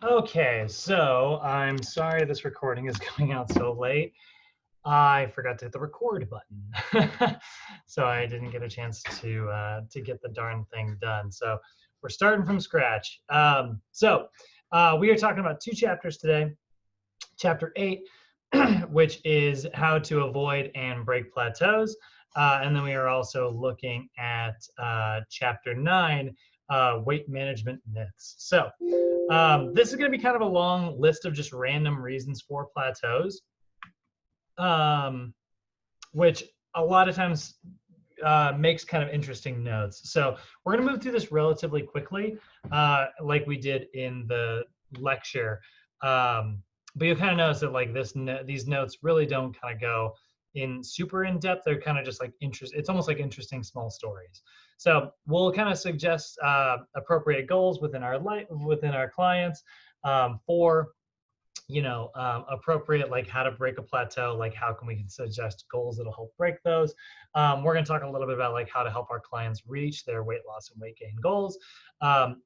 Okay, so I'm sorry this recording is coming out so late. I forgot to hit the record button, so I didn't get a chance to get the darn thing done. So we're starting from scratch. We are talking about two chapters today. Chapter 8, which is how to avoid and break plateaus. And then we are also looking at Chapter 9, weight management myths. So this is going to be kind of a long list of just random reasons for plateaus, which a lot of times makes kind of interesting notes. So we're going to move through this relatively quickly, like we did in the lecture. But you'll kind of notice that like these notes really don't kind of go in super in depth. They're kind of just like it's almost like interesting small stories. So we'll kind of suggest appropriate goals within our clients for appropriate, like how to break a plateau, like how can we suggest goals that'll help break those. We're going to talk a little bit about like how to help our clients reach their weight loss and weight gain goals,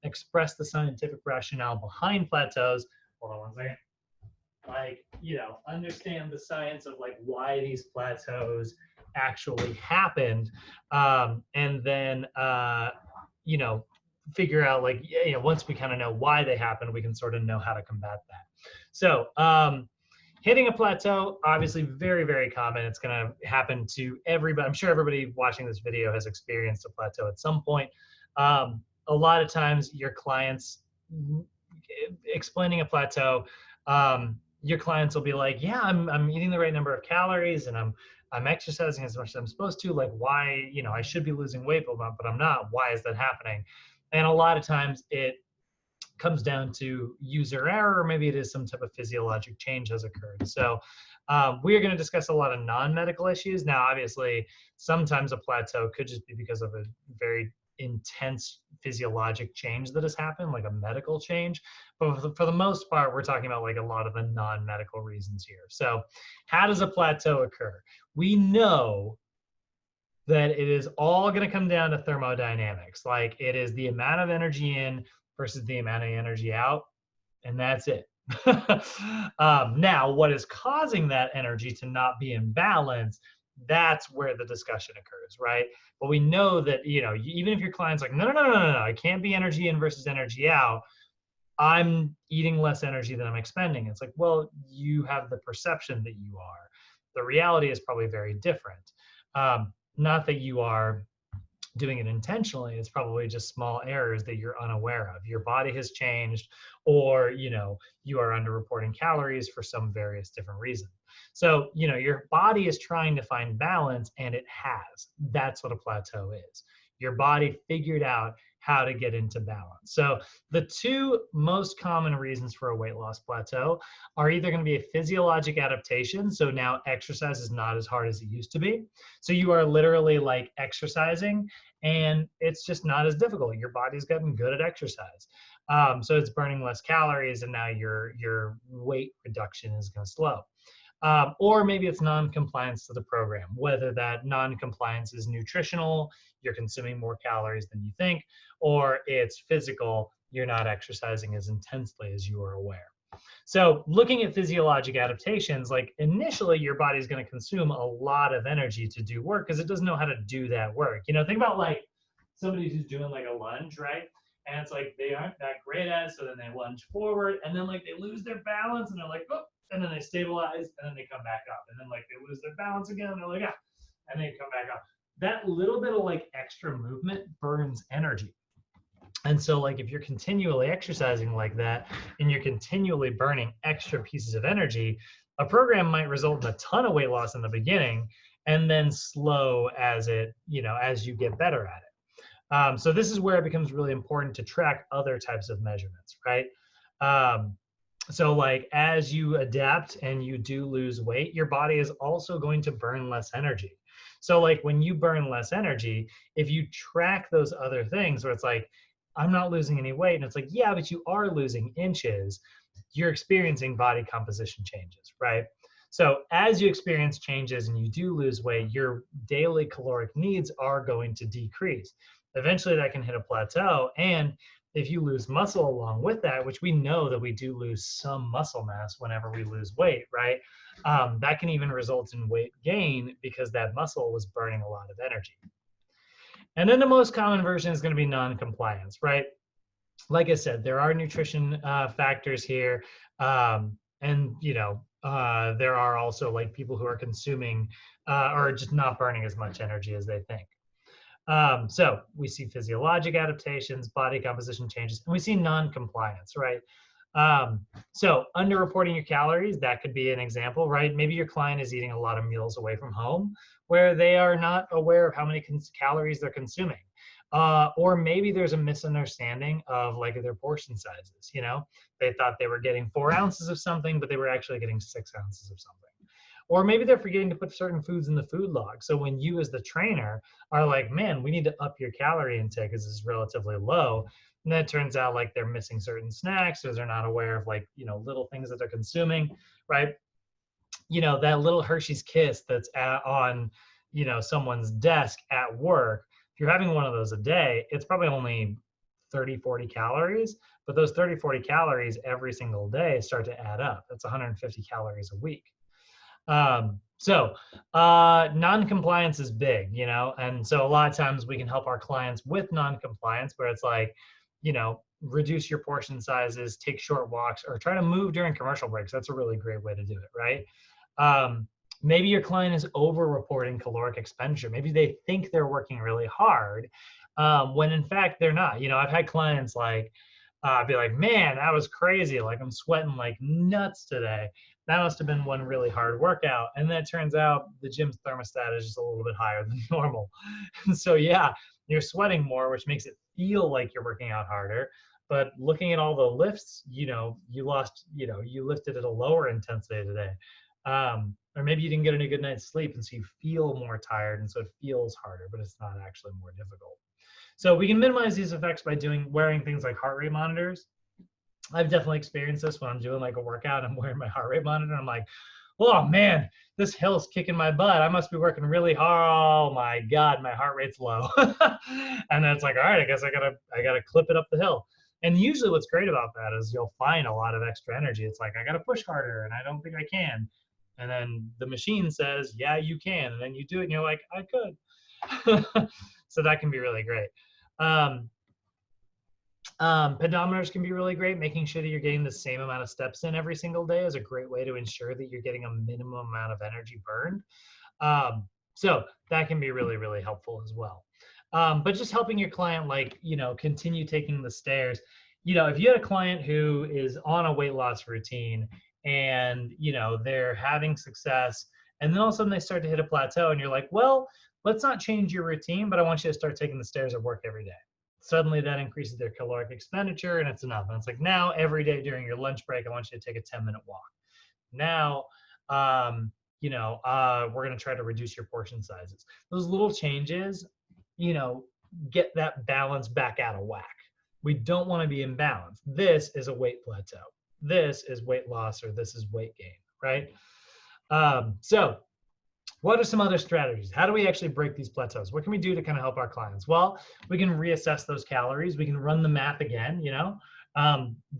express the scientific rationale behind plateaus. Hold on one second. Understand the science of like why these plateaus actually happened, and then figure out like once we kind of know why they happened, we can sort of know how to combat that. So hitting a plateau, obviously very, very common. It's going to happen to everybody. I'm sure everybody watching this video has experienced a plateau at some point. A lot of times your clients explaining a plateau, your clients will be like, yeah, I'm eating the right number of calories and I'm exercising as much as I'm supposed to. Like why, I should be losing weight, but I'm not. Why is that happening? And a lot of times it comes down to user error, or maybe it is some type of physiologic change has occurred. So we are going to discuss a lot of non-medical issues. Now, obviously, sometimes a plateau could just be because of a very intense physiologic change that has happened, like a medical change. But for the most part, we're talking about like a lot of the non-medical reasons here. So how does a plateau occur? We know that it is all going to come down to thermodynamics. Like it is the amount of energy in versus the amount of energy out, and that's it. Now, what is causing that energy to not be in balance? That's where the discussion occurs, right? But we know that even if your client's like, no, it can't be energy in versus energy out. I'm eating less energy than I'm expending. It's like, well, you have the perception that you are. The reality is probably very different. Not that you are doing it intentionally. It's probably just small errors that you're unaware of. Your body has changed, or you are underreporting calories for some various different reasons. So your body is trying to find balance, and it has. That's what a plateau is. Your body figured out how to get into balance. So the two most common reasons for a weight loss plateau are either going to be a physiologic adaptation. So now exercise is not as hard as it used to be. So you are literally like exercising and it's just not as difficult. Your body's gotten good at exercise. So it's burning less calories and now your weight reduction is going to slow. Or maybe it's non-compliance to the program, whether that non-compliance is nutritional, you're consuming more calories than you think, or it's physical, you're not exercising as intensely as you are aware. So looking at physiologic adaptations, like initially your body's going to consume a lot of energy to do work because it doesn't know how to do that work. Think about like somebody who's doing like a lunge, right? And it's like they aren't that great at it, so then they lunge forward and then like they lose their balance and they're like, oh, and then they stabilize and then they come back up. And then like they lose their balance again and they're like, ah, and they come back up. That little bit of like extra movement burns energy. And so like if you're continually exercising like that and you're continually burning extra pieces of energy, a program might result in a ton of weight loss in the beginning and then slow as as you get better at it. So this is where it becomes really important to track other types of measurements, right? So like as you adapt and you do lose weight, your body is also going to burn less energy. So like when you burn less energy, if you track those other things where it's like, I'm not losing any weight, and it's like, yeah, but you are losing inches, you're experiencing body composition changes, right? So as you experience changes and you do lose weight, your daily caloric needs are going to decrease. Eventually that can hit a plateau, and if you lose muscle along with that, which we know that we do lose some muscle mass whenever we lose weight, right? That can even result in weight gain because that muscle was burning a lot of energy. And then the most common version is going to be non-compliance, right? Like I said, there are nutrition factors here. And, there are also like people who are consuming or just not burning as much energy as they think. So we see physiologic adaptations, body composition changes, and we see non-compliance, right? So underreporting your calories, that could be an example, right? Maybe your client is eating a lot of meals away from home where they are not aware of how many calories they're consuming. Or maybe there's a misunderstanding of like their portion sizes, They thought they were getting 4 ounces of something, but they were actually getting 6 ounces of something. Or maybe they're forgetting to put certain foods in the food log. So when you as the trainer are like, man, we need to up your calorie intake because it's relatively low. And then it turns out like they're missing certain snacks or they're not aware of like, little things that they're consuming, right? That little Hershey's Kiss that's on, someone's desk at work. If you're having one of those a day, it's probably only 30, 40 calories, but those 30, 40 calories every single day start to add up. That's 150 calories a week. So non-compliance is big, and so a lot of times we can help our clients with non-compliance where it's like, reduce your portion sizes, take short walks, or try to move during commercial breaks. That's a really great way to do it, right? Maybe your client is over-reporting caloric expenditure. Maybe they think they're working really hard when in fact they're not. I've had clients like be like, man, that was crazy. Like I'm sweating like nuts today. That must have been one really hard workout. And then it turns out the gym's thermostat is just a little bit higher than normal. And so, yeah, you're sweating more, which makes it feel like you're working out harder. But looking at all the lifts, you lifted at a lower intensity today. Or maybe you didn't get a good night's sleep. And so you feel more tired. And so it feels harder, but it's not actually more difficult. So we can minimize these effects by wearing things like heart rate monitors. I've definitely experienced this when I'm doing like a workout. I'm wearing my heart rate monitor. I'm like, oh man, this hill's kicking my butt. I must be working really hard. Oh my God, my heart rate's low. And then it's like, all right, I guess I gotta clip it up the hill. And usually what's great about that is you'll find a lot of extra energy. It's like, I gotta push harder and I don't think I can. And then the machine says, yeah, you can. And then you do it and you're like, I could. So that can be really great. Pedometers can be really great. Making sure that you're getting the same amount of steps in every single day is a great way to ensure that you're getting a minimum amount of energy burned. So that can be really, really helpful as well. But just helping your client, like, continue taking the stairs. If you had a client who is on a weight loss routine and, they're having success, and then all of a sudden they start to hit a plateau and you're like, well, let's not change your routine, but I want you to start taking the stairs at work every day. Suddenly that increases their caloric expenditure and it's enough. And it's like, now every day during your lunch break, I want you to take a 10-minute walk. Now, we're going to try to reduce your portion sizes. Those little changes, get that balance back out of whack. We don't want to be imbalanced. This is a weight plateau. This is weight loss, or this is weight gain, right? So what are some other strategies? How do we actually break these plateaus? What can we do to kind of help our clients? Well, we can reassess those calories. We can run the math again,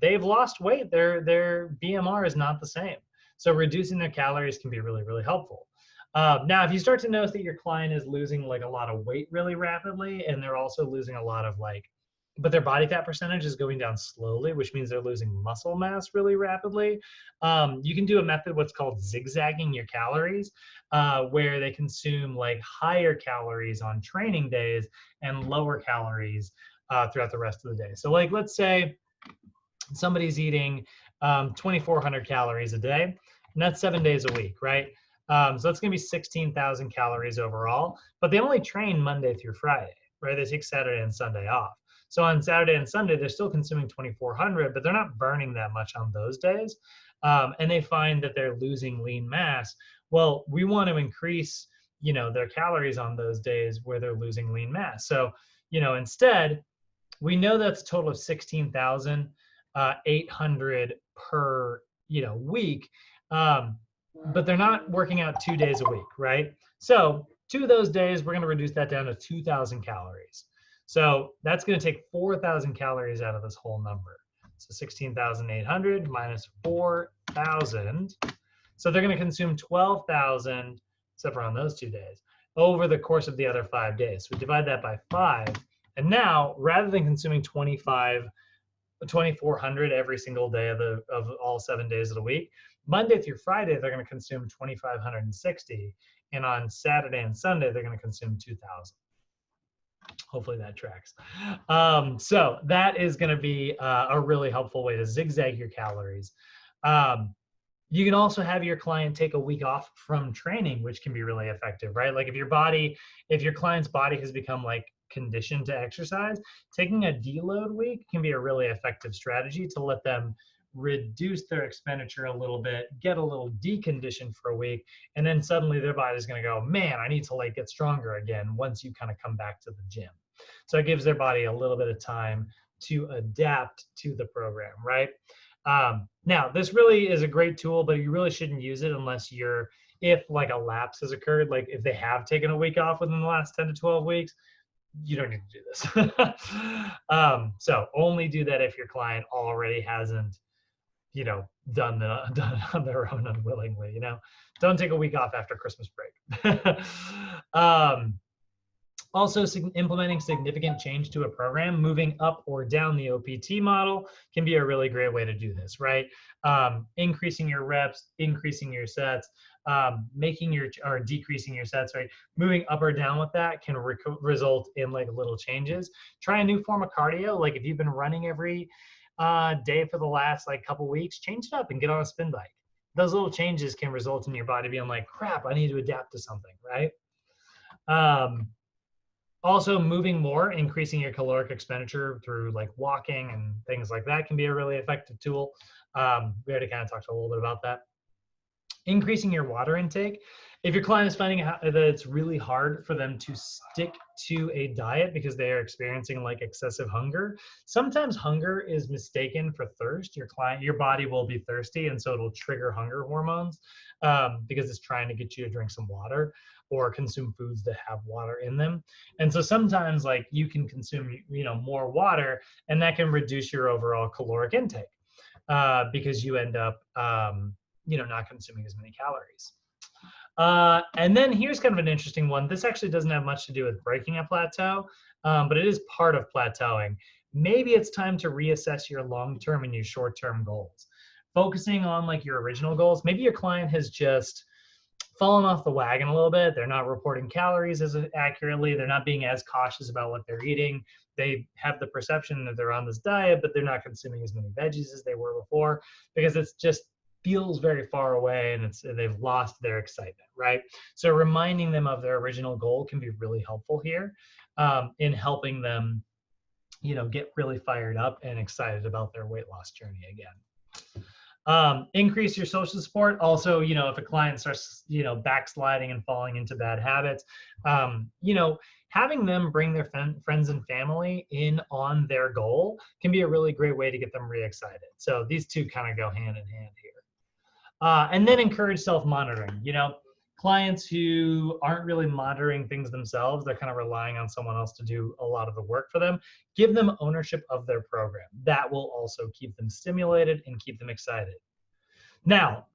they've lost weight. Their BMR is not the same. So reducing their calories can be really, really helpful. Now, if you start to notice that your client is losing like a lot of weight really rapidly, and they're also losing a lot of but their body fat percentage is going down slowly, which means they're losing muscle mass really rapidly. You can do a method, what's called zigzagging your calories, where they consume like higher calories on training days and lower calories throughout the rest of the day. So like, let's say somebody's eating 2,400 calories a day, and that's 7 days a week, right? So that's gonna be 16,000 calories overall, but they only train Monday through Friday, right? They take Saturday and Sunday off. So on Saturday and Sunday, they're still consuming 2,400, but they're not burning that much on those days. And they find that they're losing lean mass. Well, we want to increase, their calories on those days where they're losing lean mass. So, instead, we know that's a total of 16,800 per, week. But they're not working out 2 days a week, right? So 2 of those days, we're going to reduce that down to 2,000 calories. So that's going to take 4,000 calories out of this whole number. So 16,800 minus 4,000. So they're going to consume 12,000, except for on those 2 days, over the course of the other 5 days. So we divide that by 5. And now, rather than consuming 2,400 every single day of all 7 days of the week, Monday through Friday, they're going to consume 2,560. And on Saturday and Sunday, they're going to consume 2,000. Hopefully that tracks. So that is going to be a really helpful way to zigzag your calories. You can also have your client take a week off from training, which can be really effective, right? Like if your client's body has become like conditioned to exercise, taking a deload week can be a really effective strategy to let them reduce their expenditure a little bit, get a little deconditioned for a week, and then suddenly their body's going to go, man, I need to like get stronger again once you kind of come back to the gym. So it gives their body a little bit of time to adapt to the program, right? Now, this really is a great tool, but you really shouldn't use it unless if like a lapse has occurred, like if they have taken a week off within the last 10 to 12 weeks, you don't need to do this. So only do that if your client already hasn't, done on their own unwillingly, Don't take a week off after Christmas break. Also, implementing significant change to a program, moving up or down the OPT model can be a really great way to do this, right? Increasing your reps, increasing your sets, decreasing your sets, right? Moving up or down with that can result in like little changes. Try a new form of cardio. Like if you've been running every day for the last like couple weeks, change it up and get on a spin bike. Those little changes can result in your body being like, crap, I need to adapt to something, right? Also, moving more, increasing your caloric expenditure through like walking and things like that can be a really effective tool. We already kind of talked a little bit about that. Increasing your water intake. If your client is finding that it's really hard for them to stick to a diet because they are experiencing like excessive hunger, sometimes hunger is mistaken for thirst. Your body will be thirsty, and so it'll trigger hunger hormones because it's trying to get you to drink some water or consume foods that have water in them. And so sometimes like you can consume, more water, and that can reduce your overall caloric intake because you end up, not consuming as many calories. And then here's kind of an interesting one. This actually doesn't have much to do with breaking a plateau, but it is part of plateauing. Maybe it's time to reassess your long-term and your short-term goals. Focusing on like your original goals. Maybe your client has just fallen off the wagon a little bit. They're not reporting calories as accurately. They're not being as cautious about what they're eating. They have the perception that they're on this diet, but they're not consuming as many veggies as they were before because it's just feels very far away and they've lost their excitement, right? So reminding them of their original goal can be really helpful here in helping them, get really fired up and excited about their weight loss journey again. Increase your social support. Also, if a client starts, backsliding and falling into bad habits, having them bring their friends and family in on their goal can be a really great way to get them re-excited. So these two kind of go hand in hand here. And then encourage self-monitoring. Clients who aren't really monitoring things themselves, they're kind of relying on someone else to do a lot of the work for them. Give them ownership of their program. That will also keep them stimulated and keep them excited. Now,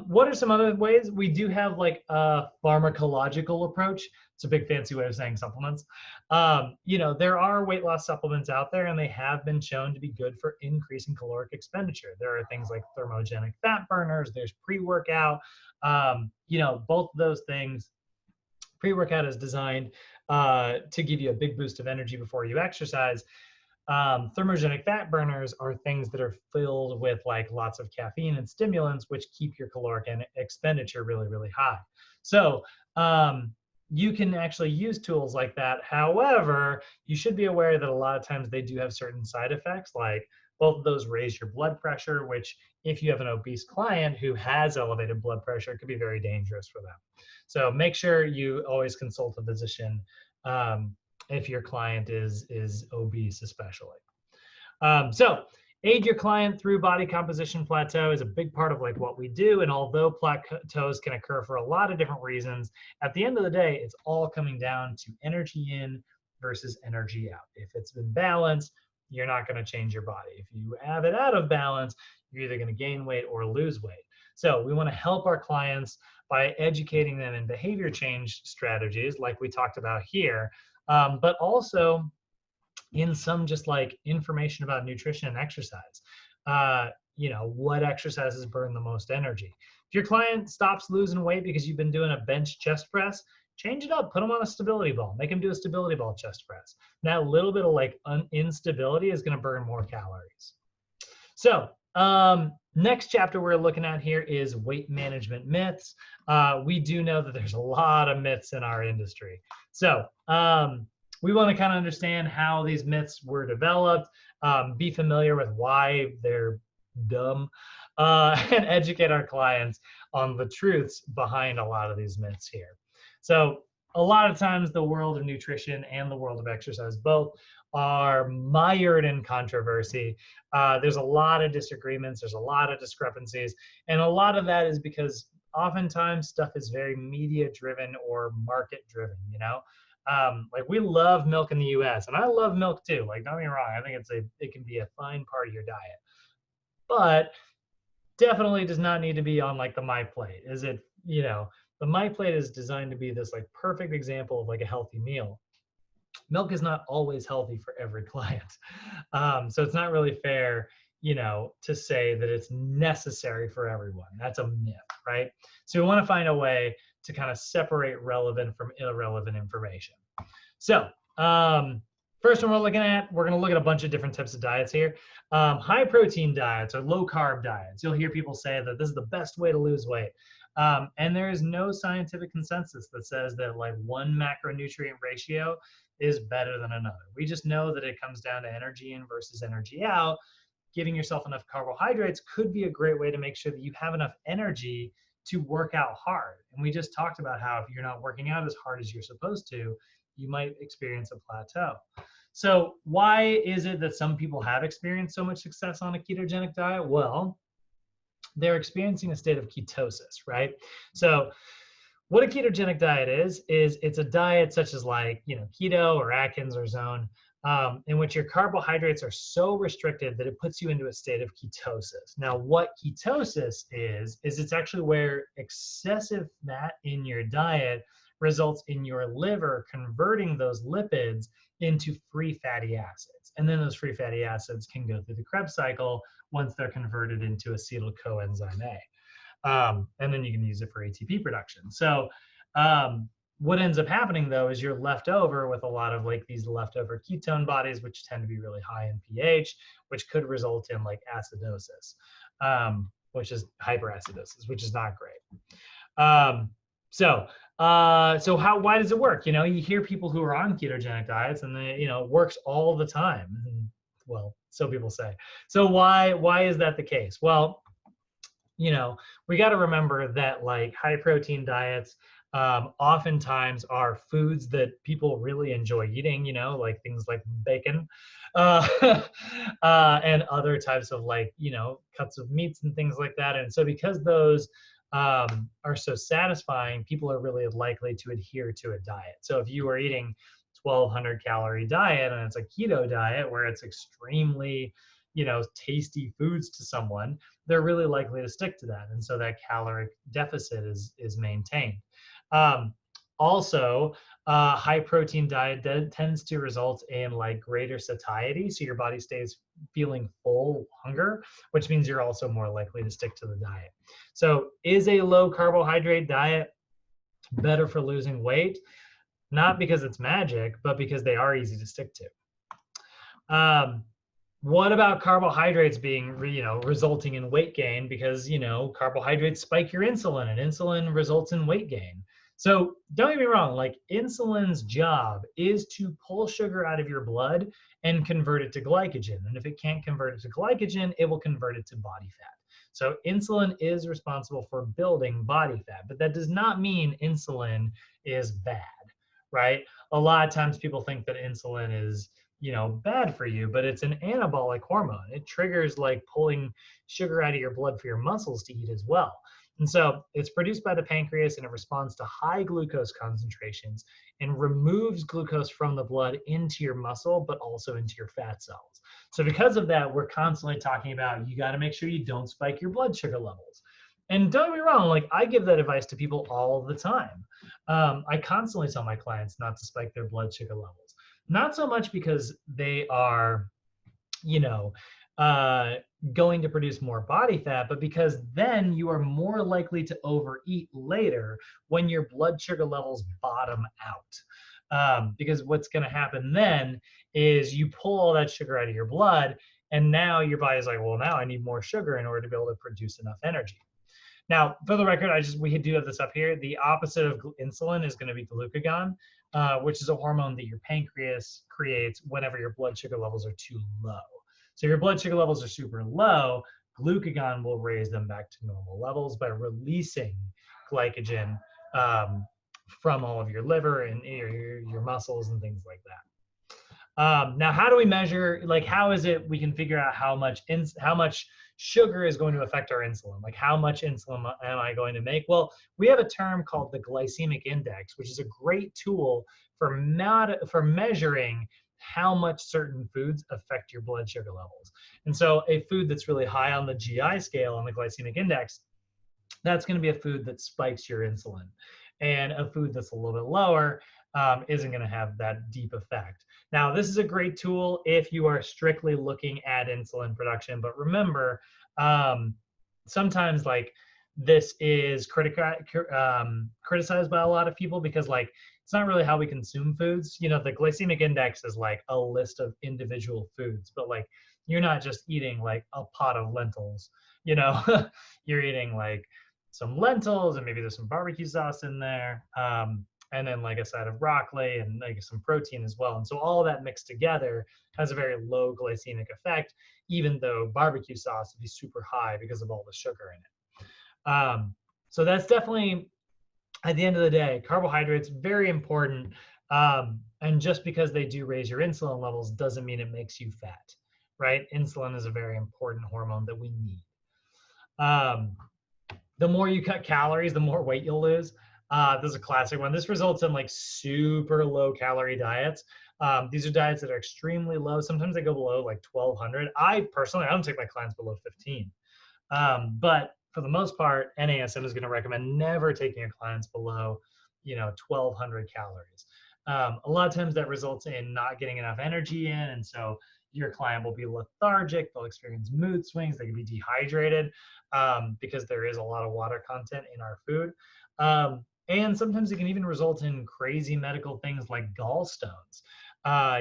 what are some other ways? We do have like a pharmacological approach. It's a big fancy way of saying supplements. There are weight loss supplements out there, and they have been shown to be good for increasing caloric expenditure. There are things like thermogenic fat burners. There's pre-workout. Both of those things. Pre-workout is designed to give you a big boost of energy before you exercise. Thermogenic fat burners are things that are filled with like lots of caffeine and stimulants, which keep your caloric expenditure really, really high. So you can actually use tools like that. However, you should be aware that a lot of times they do have certain side effects, like both of those raise your blood pressure, which if you have an obese client who has elevated blood pressure, it could be very dangerous for them. So make sure you always consult a physician if your client is obese, especially. So aid your client through body composition plateau is a big part of like what we do. And although plateaus can occur for a lot of different reasons, at the end of the day, it's all coming down to energy in versus energy out. If it's been balanced, you're not going to change your body. If you have it out of balance, you're either going to gain weight or lose weight. So we want to help our clients by educating them in behavior change strategies like we talked about here, but also in some just like information about nutrition and exercise. What exercises burn the most energy. If your client stops losing weight because you've been doing a bench chest press, change it up, put them on a stability ball, make them do a stability ball chest press. That little bit of like instability is going to burn more calories. So next chapter we're looking at here is weight management myths. We do know that there's a lot of myths in our industry. So we want to kind of understand how these myths were developed, be familiar with why they're dumb, and educate our clients on the truths behind a lot of these myths here. So a lot of times the world of nutrition and the world of exercise both are mired in controversy. There's a lot of disagreements, there's a lot of discrepancies, and a lot of that is because oftentimes stuff is very media driven or market driven, you know? Like we love milk in the US, and I love milk too. Like, don't get me wrong, I think it can be a fine part of your diet, but definitely does not need to be on like the My Plate. The My Plate is designed to be this like perfect example of like a healthy meal. Milk is not always healthy for every client. So it's not really fair, to say that it's necessary for everyone. That's a myth, right? So we want to find a way to kind of separate relevant from irrelevant information. So first one we're going to look at a bunch of different types of diets here. High protein diets or low carb diets. You'll hear people say that this is the best way to lose weight. And there is no scientific consensus that says that like one macronutrient ratio is better than another. We just know that it comes down to energy in versus energy out. Giving yourself enough carbohydrates could be a great way to make sure that you have enough energy to work out hard. And we just talked about how if you're not working out as hard as you're supposed to, you might experience a plateau. So why is it that some people have experienced so much success on a ketogenic diet? Well, they're experiencing a state of ketosis, right? So what a ketogenic diet is it's a diet such as like, keto or Atkins or Zone, in which your carbohydrates are so restricted that it puts you into a state of ketosis. Now, what ketosis is it's actually where excessive fat in your diet results in your liver converting those lipids into free fatty acids. And then those free fatty acids can go through the Krebs cycle once they're converted into acetyl coenzyme A. And then you can use it for ATP production. So what ends up happening though is you're left over with a lot of like these leftover ketone bodies, which tend to be really high in pH, which could result in like acidosis, which is hyperacidosis, which is not great. Why does it work? You hear people who are on ketogenic diets and they, it works all the time. Well, so people say. So why is that the case? Well, we got to remember that like high protein diets oftentimes are foods that people really enjoy eating, like things like bacon and other types of like, cuts of meats and things like that. And so because those are so satisfying, people are really likely to adhere to a diet. So if you are eating 1,200 calorie diet and it's a keto diet where it's extremely tasty foods to someone, they're really likely to stick to that. And so that caloric deficit is maintained. Also, high protein diet tends to result in like greater satiety. So your body stays feeling full hunger, which means you're also more likely to stick to the diet. So is a low carbohydrate diet better for losing weight? Not because it's magic, but because they are easy to stick to. What about carbohydrates being, resulting in weight gain? Because, carbohydrates spike your insulin and insulin results in weight gain. So don't get me wrong, like insulin's job is to pull sugar out of your blood and convert it to glycogen. And if it can't convert it to glycogen, it will convert it to body fat. So insulin is responsible for building body fat, but that does not mean insulin is bad, right? A lot of times people think that insulin is, bad for you, but it's an anabolic hormone. It triggers like pulling sugar out of your blood for your muscles to eat as well. And so it's produced by the pancreas and it responds to high glucose concentrations and removes glucose from the blood into your muscle, but also into your fat cells. So because of that, we're constantly talking about you got to make sure you don't spike your blood sugar levels. And don't get me wrong, like I give that advice to people all the time. I constantly tell my clients not to spike their blood sugar levels. Not so much because they are, you know, uh, going to produce more body fat, but because then you are more likely to overeat later when your blood sugar levels bottom out. Because what's going to happen then is you pull all that sugar out of your blood, and now your body's like, well, now I need more sugar in order to be able to produce enough energy. Now, for the record, we do have this up here. The opposite of insulin is going to be glucagon, which is a hormone that your pancreas creates whenever your blood sugar levels are too low. So if your blood sugar levels are super low, glucagon will raise them back to normal levels by releasing glycogen from all of your liver and your muscles and things like that. Now, how do we measure, like, how is it we can figure out how much sugar is going to affect our insulin? Like, how much insulin am I going to make? Well, we have a term called the glycemic index, which is a great tool for measuring how much certain foods affect your blood sugar levels. And so a food that's really high on the GI scale on the glycemic index, that's going to be a food that spikes your insulin. And a food that's a little bit lower isn't going to have that deep effect. Now, this is a great tool if you are strictly looking at insulin production, but remember, sometimes like this is criticized by a lot of people because like it's not really how we consume foods. You know, the glycemic index is like a list of individual foods, but like you're not just eating like a pot of lentils, you know, you're eating like some lentils and maybe there's some barbecue sauce in there. And then like a side of broccoli and like some protein as well. And so all of that mixed together has a very low glycemic effect, even though barbecue sauce would be super high because of all the sugar in it. So that's definitely, at the end of the day, carbohydrates, very important. And just because they do raise your insulin levels doesn't mean it makes you fat, right? Insulin is a very important hormone that we need. The more you cut calories, the more weight you'll lose. This is a classic one. This results in like super low calorie diets. These are diets that are extremely low. Sometimes they go below like 1,200. I don't take my clients below 15. But for the most part, NASM is going to recommend never taking your clients below, 1,200 calories. A lot of times that results in not getting enough energy in, and so your client will be lethargic. They'll experience mood swings. They can be dehydrated because there is a lot of water content in our food. And sometimes it can even result in crazy medical things like gallstones.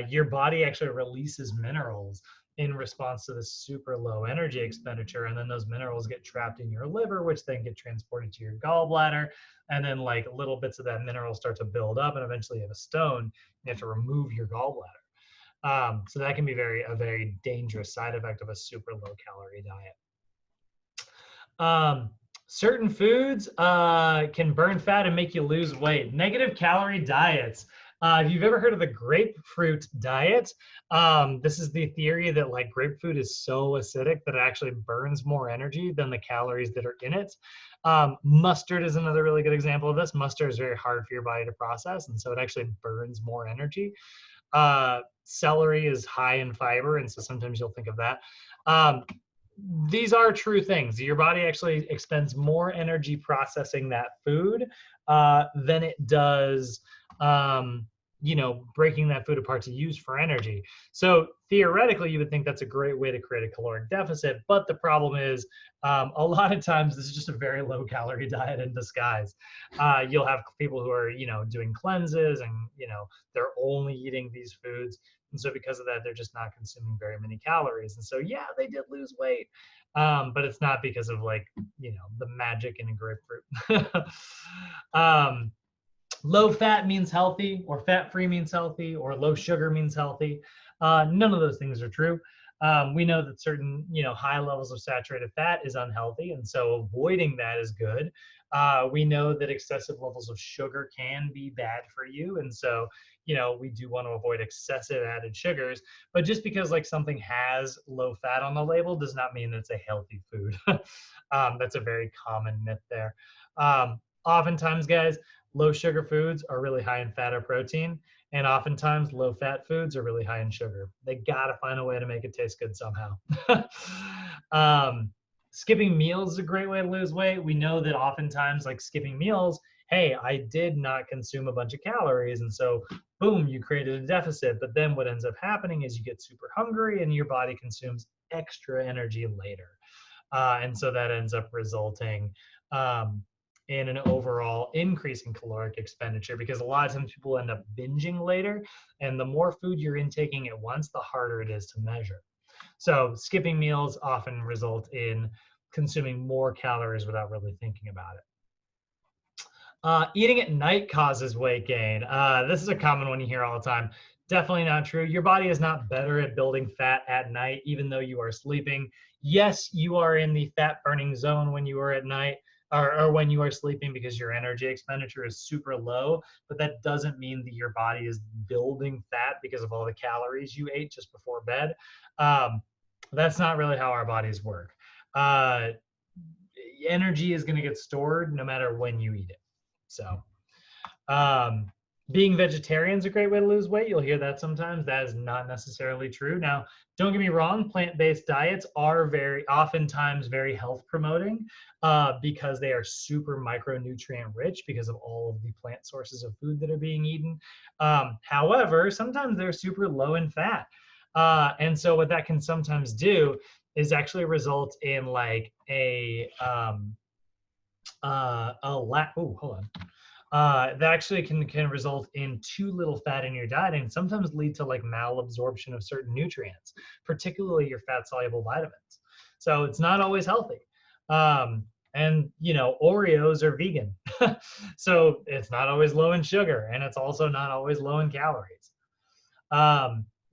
Your body actually releases minerals in response to this super low energy expenditure. And then those minerals get trapped in your liver, which then get transported to your gallbladder. And then like little bits of that mineral start to build up and eventually you have a stone. You have to remove your gallbladder. So that can be a very dangerous side effect of a super low calorie diet. Certain foods can burn fat and make you lose weight. Negative calorie diets. If you've ever heard of the grapefruit diet, this is the theory that like grapefruit is so acidic that it actually burns more energy than the calories that are in it. Mustard is another really good example of this. Mustard is very hard for your body to process, and so it actually burns more energy. Celery is high in fiber, and so sometimes you'll think of that. These are true things. Your body actually expends more energy processing that food than it does, breaking that food apart to use for energy. So theoretically, you would think that's a great way to create a caloric deficit. But the problem is a lot of times this is just a very low calorie diet in disguise. You'll have people who are, doing cleanses and, they're only eating these foods. And so because of that, they're just not consuming very many calories. And so, yeah, they did lose weight, but it's not because of like, the magic in a grapefruit. Low fat means healthy, or fat-free means healthy, or low sugar means healthy. None of those things are true. We know that certain, high levels of saturated fat is unhealthy, and so avoiding that is good. We know that excessive levels of sugar can be bad for you, and so, we do want to avoid excessive added sugars. But just because like something has low fat on the label does not mean it's a healthy food. That's a very common myth there. Oftentimes, guys, low sugar foods are really high in fat or protein, and oftentimes low fat foods are really high in sugar. They gotta find a way to make it taste good somehow. Skipping meals is a great way to lose weight. We know that oftentimes, like skipping meals, hey, I did not consume a bunch of calories, and so boom, you created a deficit. But then what ends up happening is you get super hungry and your body consumes extra energy later. And so that ends up resulting in an overall increase in caloric expenditure, because a lot of times people end up binging later, and the more food you're intaking at once, the harder it is to measure. So skipping meals often result in consuming more calories without really thinking about it. Eating at night causes weight gain. This is a common one you hear all the time. Definitely not true. Your body is not better at building fat at night, even though you are sleeping. Yes, you are in the fat burning zone when you are at night, or when you are sleeping, because your energy expenditure is super low, but that doesn't mean that your body is building fat because of all the calories you ate just before bed. That's not really how our bodies work. Energy is going to get stored no matter when you eat it. So being vegetarian is a great way to lose weight. You'll hear that sometimes. That is not necessarily true. Now, don't get me wrong, plant-based diets are oftentimes very health promoting because they are super micronutrient rich because of all of the plant sources of food that are being eaten. However, sometimes they're super low in fat. And so what that can sometimes do is actually result in like that actually can result in too little fat in your diet, and sometimes lead to like malabsorption of certain nutrients, particularly your fat soluble vitamins. So it's not always healthy. And you know, Oreos are vegan. So it's not always low in sugar, and it's also not always low in calories.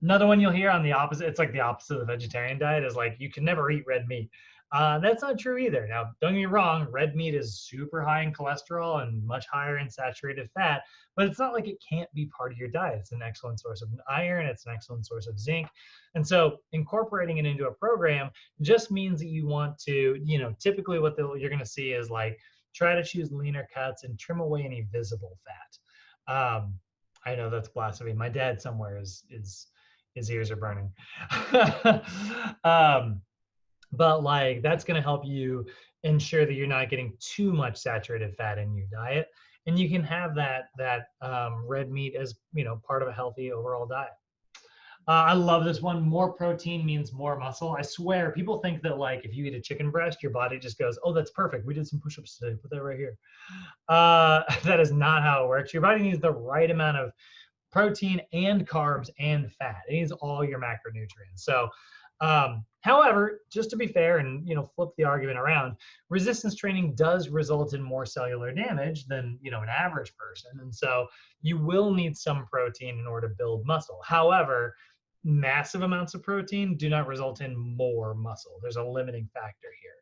Another one you'll hear on the opposite, it's like the opposite of the vegetarian diet, is like, you can never eat red meat. That's not true either. Now, don't get me wrong, red meat is super high in cholesterol and much higher in saturated fat, but it's not like it can't be part of your diet. It's an excellent source of iron, it's an excellent source of zinc. And so incorporating it into a program just means that you want to, you know, typically what you're going to see is like, try to choose leaner cuts and trim away any visible fat. I know that's blasphemy. My dad somewhere his ears are burning. But like, that's going to help you ensure that you're not getting too much saturated fat in your diet, and you can have that red meat as, you know, part of a healthy overall diet. I love this one. More protein means more muscle. I swear, people think that like if you eat a chicken breast, your body just goes, oh, that's perfect. We did some push-ups today. Put that right here. That is not how it works. Your body needs the right amount of protein and carbs and fat. It needs all your macronutrients. So, however, just to be fair and, you know, flip the argument around, resistance training does result in more cellular damage than, you know, an average person. And so you will need some protein in order to build muscle. However, massive amounts of protein do not result in more muscle. There's a limiting factor here.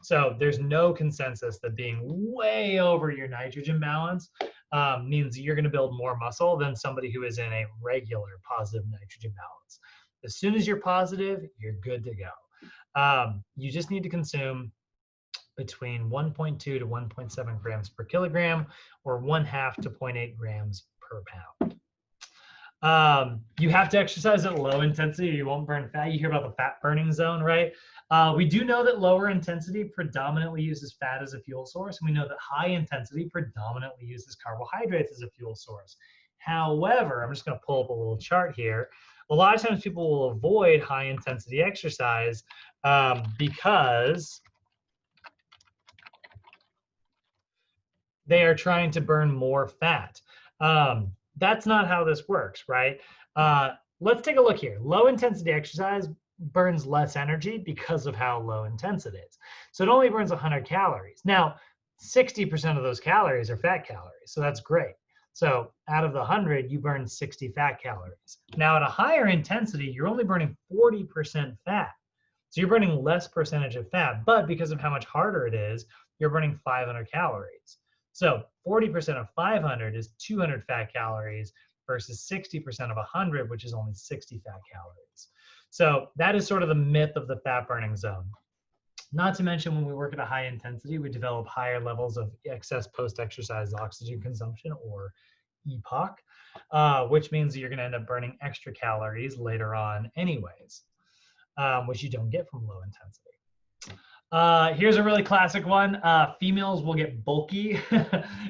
So there's no consensus that being way over your nitrogen balance means you're going to build more muscle than somebody who is in a regular positive nitrogen balance. As soon as you're positive, you're good to go. You just need to consume between 1.2 to 1.7 grams per kilogram, or 1/2 to 0.8 grams per pound. You have to exercise at low intensity or you won't burn fat. You hear about the fat burning zone, right? We do know that lower intensity predominantly uses fat as a fuel source, and we know that high intensity predominantly uses carbohydrates as a fuel source. However, I'm just going to pull up a little chart here. A lot of times people will avoid high intensity exercise because they are trying to burn more fat. That's not how this works, right? Let's take a look here. Low intensity exercise burns less energy because of how low intense it is. So it only burns 100 calories. Now, 60% of those calories are fat calories, so that's great. So out of the 100, you burn 60 fat calories. Now at a higher intensity, you're only burning 40% fat. So you're burning less percentage of fat, but because of how much harder it is, you're burning 500 calories. So 40% of 500 is 200 fat calories versus 60% of 100, which is only 60 fat calories. So that is sort of the myth of the fat burning zone. Not to mention when we work at a high intensity, we develop higher levels of excess post-exercise oxygen consumption, or EPOC, which means that you're going to end up burning extra calories later on anyways, which you don't get from low intensity. Here's a really classic one. Females will get bulky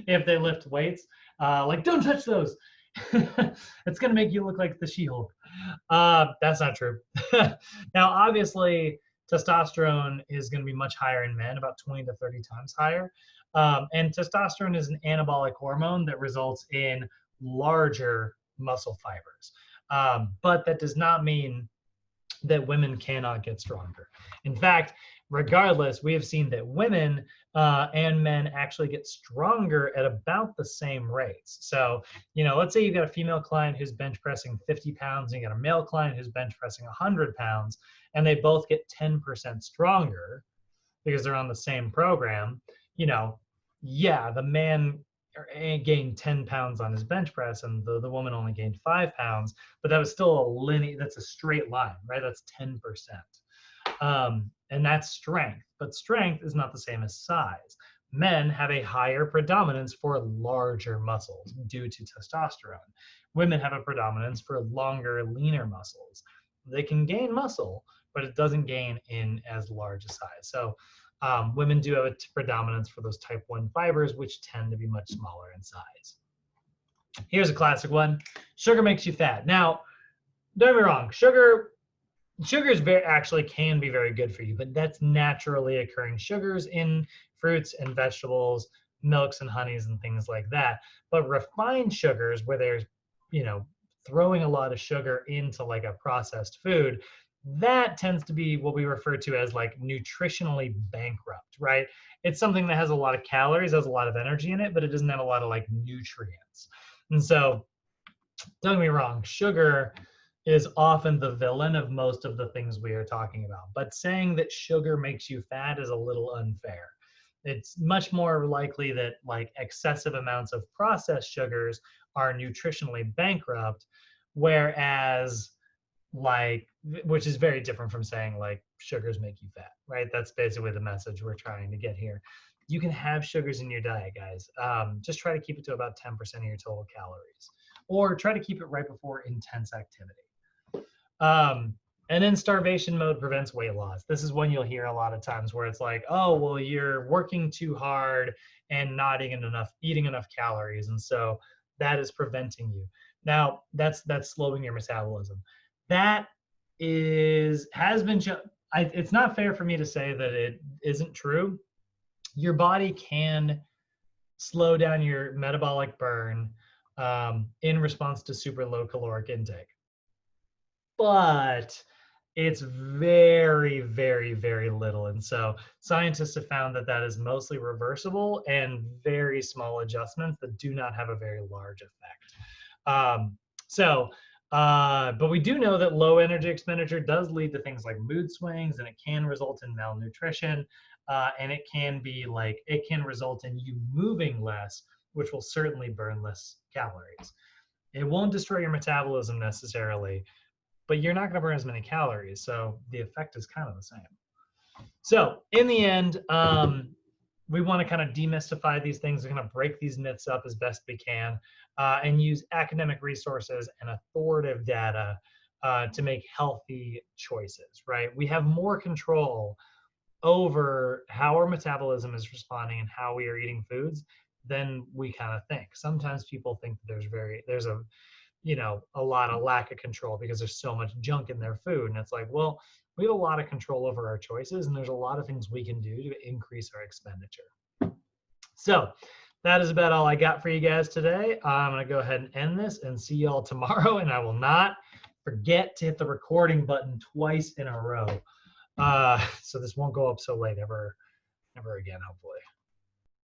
if they lift weights. Like, don't touch those. It's going to make you look like the She-Hulk. That's not true. Now, obviously, testosterone is going to be much higher in men, about 20 to 30 times higher. And testosterone is an anabolic hormone that results in larger muscle fibers. But that does not mean that women cannot get stronger. In fact, regardless, we have seen that women and men actually get stronger at about the same rates. So, let's say you've got a female client who's bench pressing 50 pounds, and you got a male client who's bench pressing 100 pounds, and they both get 10% stronger because they're on the same program. Yeah, the man gained 10 pounds on his bench press, and the woman only gained 5 pounds, but that was still that's a straight line, right? That's 10%. And that's strength, but strength is not the same as size. Men have a higher predominance for larger muscles due to testosterone. Women have a predominance for longer, leaner muscles. They can gain muscle, but it doesn't gain in as large a size. So women do have a predominance for those type 1 fibers, which tend to be much smaller in size. Here's a classic one. Sugar makes you fat. Now, don't get me wrong, sugar is actually can be very good for you, but that's naturally occurring sugars in fruits and vegetables, milks and honeys and things like that. But refined sugars, where there's, throwing a lot of sugar into like a processed food, that tends to be what we refer to as like nutritionally bankrupt, right? It's something that has a lot of calories, has a lot of energy in it, but it doesn't have a lot of like nutrients. And so, don't get me wrong, sugar is often the villain of most of the things we are talking about. But saying that sugar makes you fat is a little unfair. It's much more likely that like excessive amounts of processed sugars are nutritionally bankrupt, whereas which is very different from saying like sugars make you fat, right? That's basically the message we're trying to get here. You can have sugars in your diet, guys. Just try to keep it to about 10% of your total calories, or try to keep it right before intense activity. And then starvation mode prevents weight loss. This is one you'll hear a lot of times where it's like, oh, well, you're working too hard and not eating enough calories. And so that is preventing you. Now, that's slowing your metabolism. That has been shown. It's not fair for me to say that it isn't true. Your body can slow down your metabolic burn in response to super low caloric intake. But it's very, very, very little. And so scientists have found that that is mostly reversible and very small adjustments that do not have a very large effect. But we do know that low energy expenditure does lead to things like mood swings, and it can result in malnutrition. And it can result in you moving less, which will certainly burn less calories. It won't destroy your metabolism necessarily, but you're not going to burn as many calories. So the effect is kind of the same. So in the end, we want to kind of demystify these things. We're going to break these myths up as best we can and use academic resources and authoritative data to make healthy choices, right? We have more control over how our metabolism is responding and how we are eating foods than we kind of think. Sometimes people think that there's a lot of lack of control because there's so much junk in their food. And it's like, well, we have a lot of control over our choices, and there's a lot of things we can do to increase our expenditure. So that is about all I got for you guys today. I'm going to go ahead and end this and see y'all tomorrow. And I will not forget to hit the recording button twice in a row. So this won't go up so late ever again, hopefully.